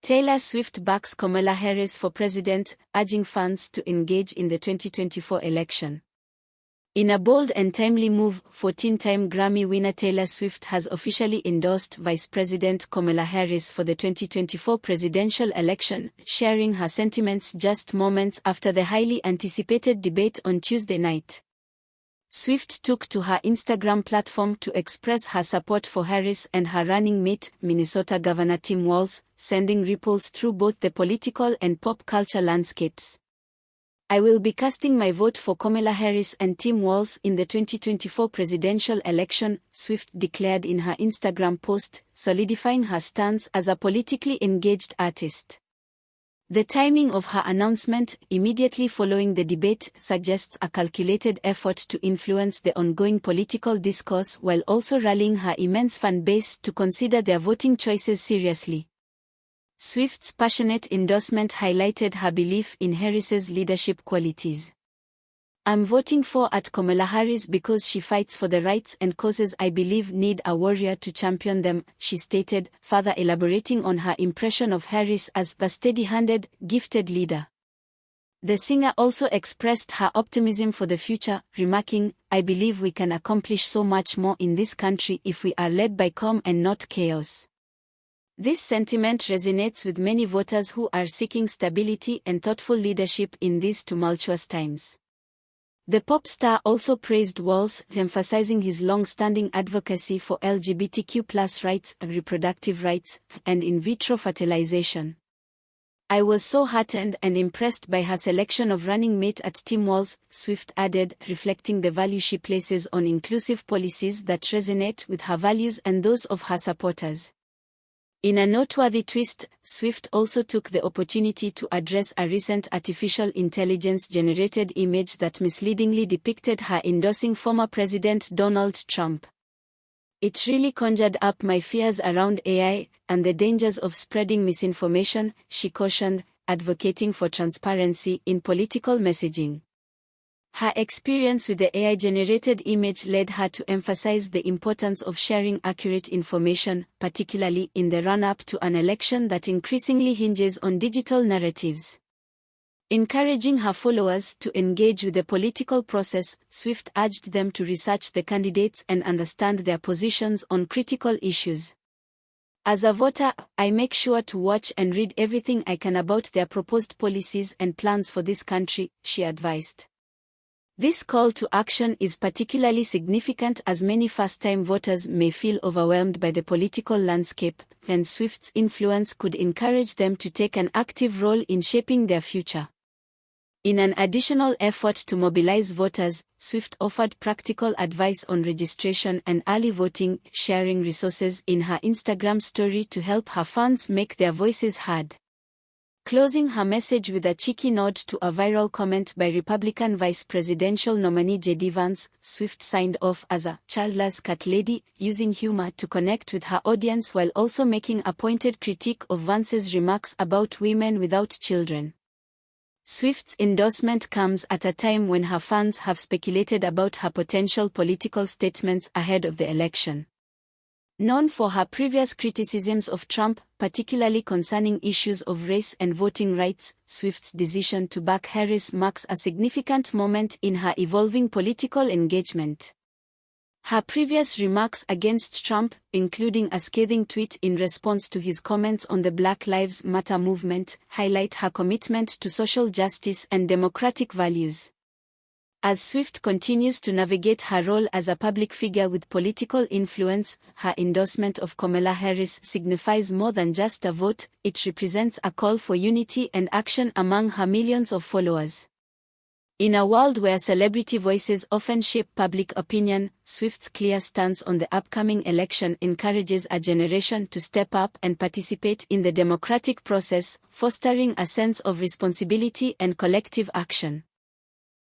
Taylor Swift backs Kamala Harris for president, urging fans to engage in the 2024 election. In a bold and timely move, 14-time Grammy winner Taylor Swift has officially endorsed Vice President Kamala Harris for the 2024 presidential election, sharing her sentiments just moments after the highly anticipated debate on Tuesday night. Swift took to her Instagram platform to express her support for Harris and her running mate, Minnesota Governor Tim Walz, sending ripples through both the political and pop culture landscapes. "I will be casting my vote for Kamala Harris and Tim Walz in the 2024 presidential election," Swift declared in her Instagram post, solidifying her stance as a politically engaged artist. The timing of her announcement, immediately following the debate, suggests a calculated effort to influence the ongoing political discourse while also rallying her immense fan base to consider their voting choices seriously. Swift's passionate endorsement highlighted her belief in Harris's leadership qualities. "I'm voting for Kamala Harris because she fights for the rights and causes I believe need a warrior to champion them," she stated, further elaborating on her impression of Harris as the steady-handed, gifted leader. The singer also expressed her optimism for the future, remarking, "I believe we can accomplish so much more in this country if we are led by calm and not chaos." This sentiment resonates with many voters who are seeking stability and thoughtful leadership in these tumultuous times. The pop star also praised Walz, emphasizing his long-standing advocacy for LGBTQ+ rights, reproductive rights, and in vitro fertilization. "I was so heartened and impressed by her selection of running mate at Tim Walz," Swift added, reflecting the value she places on inclusive policies that resonate with her values and those of her supporters. In a noteworthy twist, Swift also took the opportunity to address a recent artificial intelligence-generated image that misleadingly depicted her endorsing former President Donald Trump. "It really conjured up my fears around AI and the dangers of spreading misinformation," she cautioned, advocating for transparency in political messaging. Her experience with the AI-generated image led her to emphasize the importance of sharing accurate information, particularly in the run-up to an election that increasingly hinges on digital narratives. Encouraging her followers to engage with the political process, Swift urged them to research the candidates and understand their positions on critical issues. "As a voter, I make sure to watch and read everything I can about their proposed policies and plans for this country," she advised. This call to action is particularly significant as many first-time voters may feel overwhelmed by the political landscape, and Swift's influence could encourage them to take an active role in shaping their future. In an additional effort to mobilize voters, Swift offered practical advice on registration and early voting, sharing resources in her Instagram story to help her fans make their voices heard. Closing her message with a cheeky nod to a viral comment by Republican vice presidential nominee J.D. Vance, Swift signed off as a childless cat lady, using humor to connect with her audience while also making a pointed critique of Vance's remarks about women without children. Swift's endorsement comes at a time when her fans have speculated about her potential political statements ahead of the election. Known for her previous criticisms of Trump, particularly concerning issues of race and voting rights, Swift's decision to back Harris marks a significant moment in her evolving political engagement. Her previous remarks against Trump, including a scathing tweet in response to his comments on the Black Lives Matter movement, highlight her commitment to social justice and democratic values. As Swift continues to navigate her role as a public figure with political influence, her endorsement of Kamala Harris signifies more than just a vote, it represents a call for unity and action among her millions of followers. In a world where celebrity voices often shape public opinion, Swift's clear stance on the upcoming election encourages a generation to step up and participate in the democratic process, fostering a sense of responsibility and collective action.